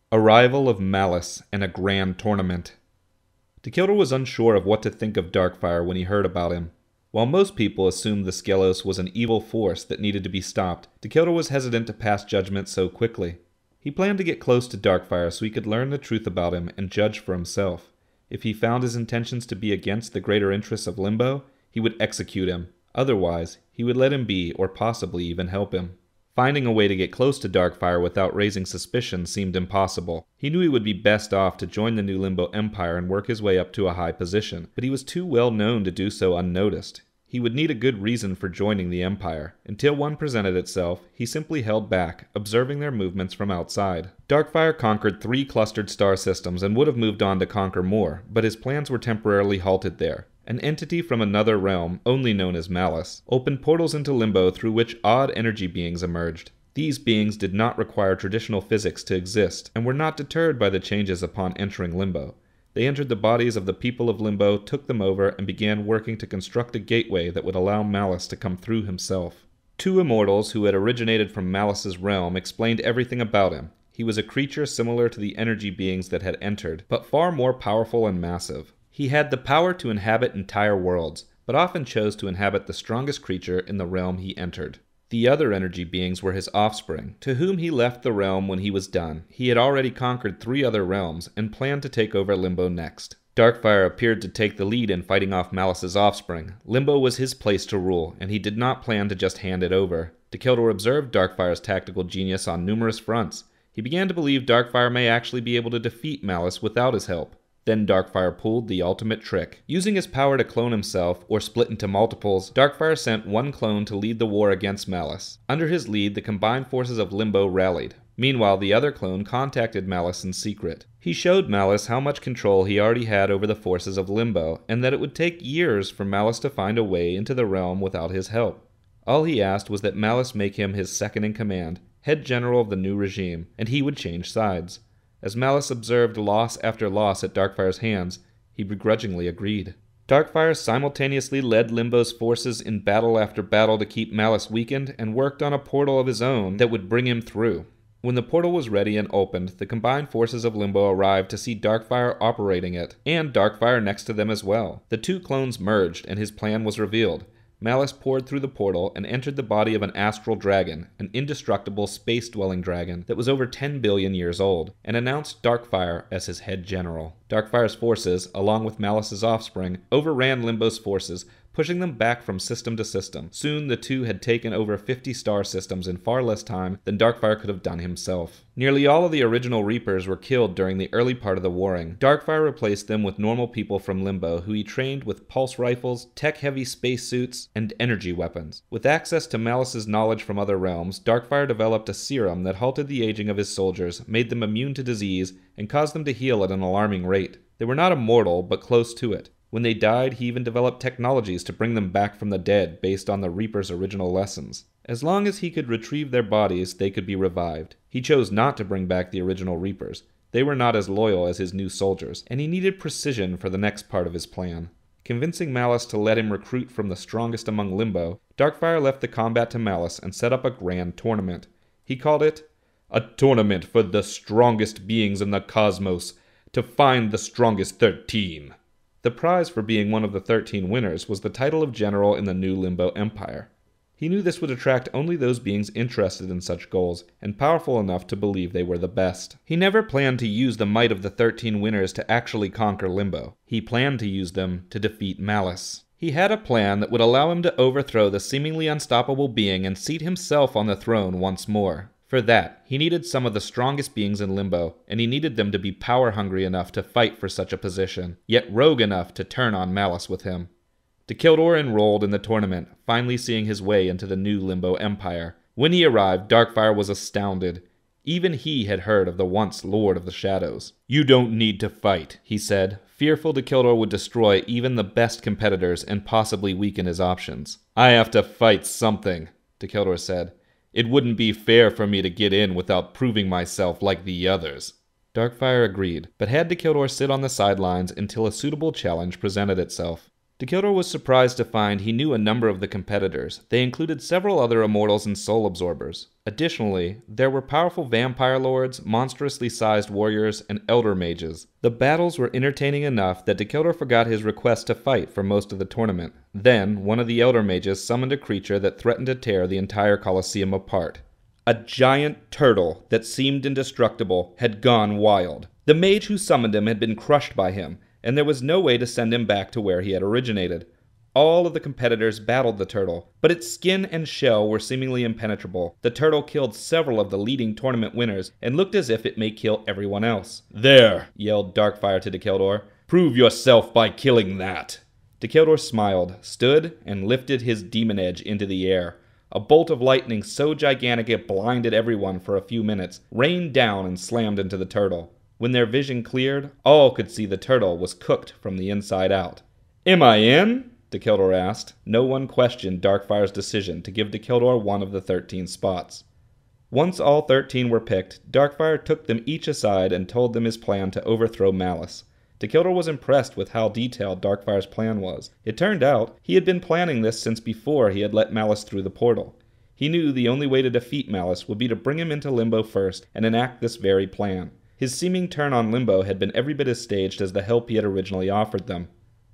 Arrival of Malice and a Grand Tournament. Dacheldor was unsure of what to think of Darkfire when he heard about him. While most people assumed the Skelos was an evil force that needed to be stopped, Dacheldor was hesitant to pass judgment so quickly. He planned to get close to Darkfire so he could learn the truth about him and judge for himself. If he found his intentions to be against the greater interests of Limbo, he would execute him. Otherwise, he would let him be or possibly even help him. Finding a way to get close to Darkfire without raising suspicion seemed impossible. He knew he would be best off to join the new Limbo Empire and work his way up to a high position, but he was too well known to do so unnoticed. He would need a good reason for joining the Empire. Until one presented itself, he simply held back, observing their movements from outside. Darkfire conquered 3 clustered star systems and would have moved on to conquer more, but his plans were temporarily halted there. An entity from another realm, only known as Malice, opened portals into Limbo through which odd energy beings emerged. These beings did not require traditional physics to exist, and were not deterred by the changes upon entering Limbo. They entered the bodies of the people of Limbo, took them over, and began working to construct a gateway that would allow Malice to come through himself. 2 immortals who had originated from Malice's realm explained everything about him. He was a creature similar to the energy beings that had entered, but far more powerful and massive. He had the power to inhabit entire worlds, but often chose to inhabit the strongest creature in the realm he entered. The other energy beings were his offspring, to whom he left the realm when he was done. He had already conquered 3 other realms, and planned to take over Limbo next. Darkfire appeared to take the lead in fighting off Malice's offspring. Limbo was his place to rule, and he did not plan to just hand it over. Dacheldor observed Darkfire's tactical genius on numerous fronts. He began to believe Darkfire may actually be able to defeat Malice without his help. Then Darkfire pulled the ultimate trick. Using his power to clone himself, or split into multiples, Darkfire sent one clone to lead the war against Malice. Under his lead, the combined forces of Limbo rallied. Meanwhile, the other clone contacted Malice in secret. He showed Malice how much control he already had over the forces of Limbo, and that it would take years for Malice to find a way into the realm without his help. All he asked was that Malice make him his second-in-command, head general of the new regime, and he would change sides. As Malice observed loss after loss at Darkfire's hands, he begrudgingly agreed. Darkfire simultaneously led Limbo's forces in battle after battle to keep Malice weakened, and worked on a portal of his own that would bring him through. When the portal was ready and opened, the combined forces of Limbo arrived to see Darkfire operating it, and Darkfire next to them as well. The 2 clones merged, and his plan was revealed. Malice poured through the portal and entered the body of an astral dragon, an indestructible space-dwelling dragon that was over 10 billion years old, and announced Darkfire as his head general. Darkfire's forces, along with Malice's offspring, overran Limbo's forces, pushing them back from system to system. Soon the 2 had taken over 50 star systems in far less time than Darkfire could have done himself. Nearly all of the original Reapers were killed during the early part of the warring. Darkfire replaced them with normal people from Limbo, who he trained with pulse rifles, tech-heavy spacesuits, and energy weapons. With access to Malice's knowledge from other realms, Darkfire developed a serum that halted the aging of his soldiers, made them immune to disease, and caused them to heal at an alarming rate. They were not immortal, but close to it. When they died, he even developed technologies to bring them back from the dead based on the Reaper's original lessons. As long as he could retrieve their bodies, they could be revived. He chose not to bring back the original Reapers. They were not as loyal as his new soldiers, and he needed precision for the next part of his plan. Convincing Malice to let him recruit from the strongest among Limbo, Darkfire left the combat to Malice and set up a grand tournament. He called it a tournament for the strongest beings in the cosmos, to find the strongest 13. The prize for being one of the 13 winners was the title of general in the new Limbo Empire. He knew this would attract only those beings interested in such goals, and powerful enough to believe they were the best. He never planned to use the might of the 13 winners to actually conquer Limbo. He planned to use them to defeat Malice. He had a plan that would allow him to overthrow the seemingly unstoppable being and seat himself on the throne once more. For that, he needed some of the strongest beings in Limbo, and he needed them to be power-hungry enough to fight for such a position, yet rogue enough to turn on Malice with him. Dacheldor enrolled in the tournament, finally seeing his way into the new Limbo Empire. When he arrived, Darkfire was astounded. Even he had heard of the once Lord of the Shadows. "You don't need to fight," he said, fearful Dacheldor would destroy even the best competitors and possibly weaken his options. "I have to fight something," Dacheldor said. "It wouldn't be fair for me to get in without proving myself like the others." Darkfire agreed, but had Dacheldor sit on the sidelines until a suitable challenge presented itself. Dacheldor was surprised to find he knew a number of the competitors. They included several other immortals and soul absorbers. Additionally, there were powerful vampire lords, monstrously sized warriors, and elder mages. The battles were entertaining enough that Dacheldor forgot his request to fight for most of the tournament. Then, one of the elder mages summoned a creature that threatened to tear the entire Colosseum apart. A giant turtle that seemed indestructible had gone wild. The mage who summoned him had been crushed by him, and there was no way to send him back to where he had originated. All of the competitors battled the turtle, but its skin and shell were seemingly impenetrable. The turtle killed several of the leading tournament winners, and looked as if it may kill everyone else. "There!" yelled Darkfire to Dacheldor. "Prove yourself by killing that!" Dacheldor smiled, stood, and lifted his demon edge into the air. A bolt of lightning so gigantic it blinded everyone for a few minutes, rained down and slammed into the turtle. When their vision cleared, all could see the turtle was cooked from the inside out. "Am I in?" Dacheldor asked. No one questioned Darkfire's decision to give Dacheldor one of the 13 spots. Once all 13 were picked, Darkfire took them each aside and told them his plan to overthrow Malice. Dacheldor was impressed with how detailed Darkfire's plan was. It turned out he had been planning this since before he had let Malice through the portal. He knew the only way to defeat Malice would be to bring him into Limbo first and enact this very plan. His seeming turn on Limbo had been every bit as staged as the help he had originally offered them.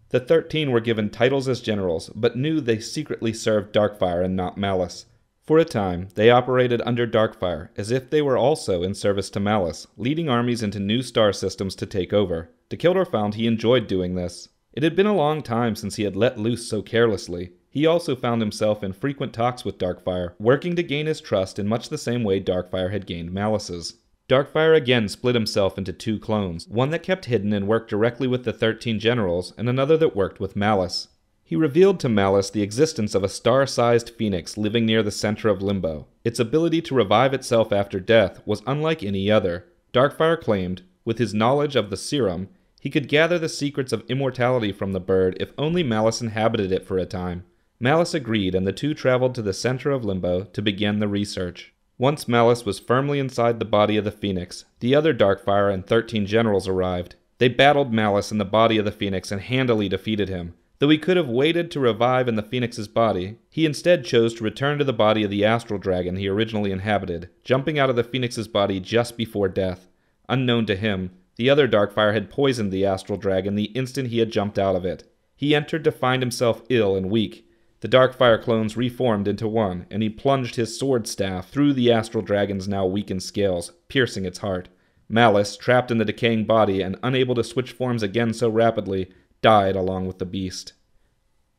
The 13 were given titles as generals, but knew they secretly served Darkfire and not Malice. For a time, they operated under Darkfire, as if they were also in service to Malice, leading armies into new star systems to take over. Dacheldor found he enjoyed doing this. It had been a long time since he had let loose so carelessly. He also found himself in frequent talks with Darkfire, working to gain his trust in much the same way Darkfire had gained Malice's. Darkfire again split himself into 2 clones, one that kept hidden and worked directly with the 13 generals, and another that worked with Malice. He revealed to Malice the existence of a star-sized phoenix living near the center of Limbo. Its ability to revive itself after death was unlike any other. Darkfire claimed, with his knowledge of the serum, he could gather the secrets of immortality from the bird if only Malice inhabited it for a time. Malice agreed, and the two traveled to the center of Limbo to begin the research. Once Malice was firmly inside the body of the Phoenix, the other Darkfire and 13 generals arrived. They battled Malice in the body of the Phoenix and handily defeated him. Though he could have waited to revive in the Phoenix's body, he instead chose to return to the body of the astral dragon he originally inhabited, jumping out of the Phoenix's body just before death. Unknown to him, the other Darkfire had poisoned the astral dragon the instant he had jumped out of it. He entered to find himself ill and weak. The Darkfire clones reformed into one, and he plunged his sword staff through the astral dragon's now weakened scales, piercing its heart. Malice, trapped in the decaying body and unable to switch forms again so rapidly, died along with the beast.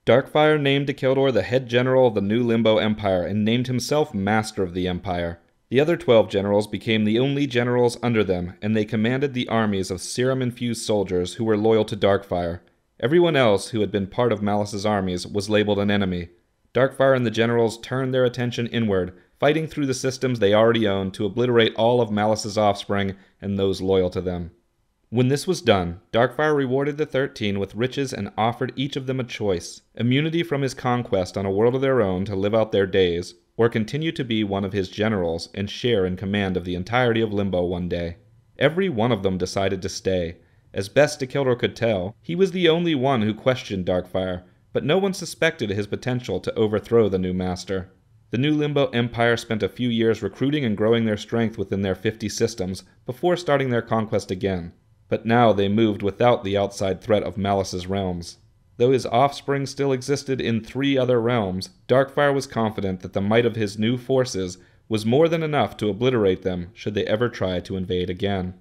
Darkfire named Dacheldor the head general of the new Limbo Empire and named himself master of the empire. The other 12 generals became the only generals under them, and they commanded the armies of serum-infused soldiers who were loyal to Darkfire. Everyone else who had been part of Malice's armies was labeled an enemy. Darkfire and the generals turned their attention inward, fighting through the systems they already owned to obliterate all of Malice's offspring and those loyal to them. When this was done, Darkfire rewarded the 13 with riches and offered each of them a choice: immunity from his conquest on a world of their own to live out their days, or continue to be one of his generals and share in command of the entirety of Limbo one day. Every one of them decided to stay. As best Dacheldor could tell, he was the only one who questioned Darkfire, but no one suspected his potential to overthrow the new master. The new Limbo Empire spent a few years recruiting and growing their strength within their 50 systems before starting their conquest again. But now they moved without the outside threat of Malice's realms. Though his offspring still existed in 3 other realms, Darkfire was confident that the might of his new forces was more than enough to obliterate them should they ever try to invade again.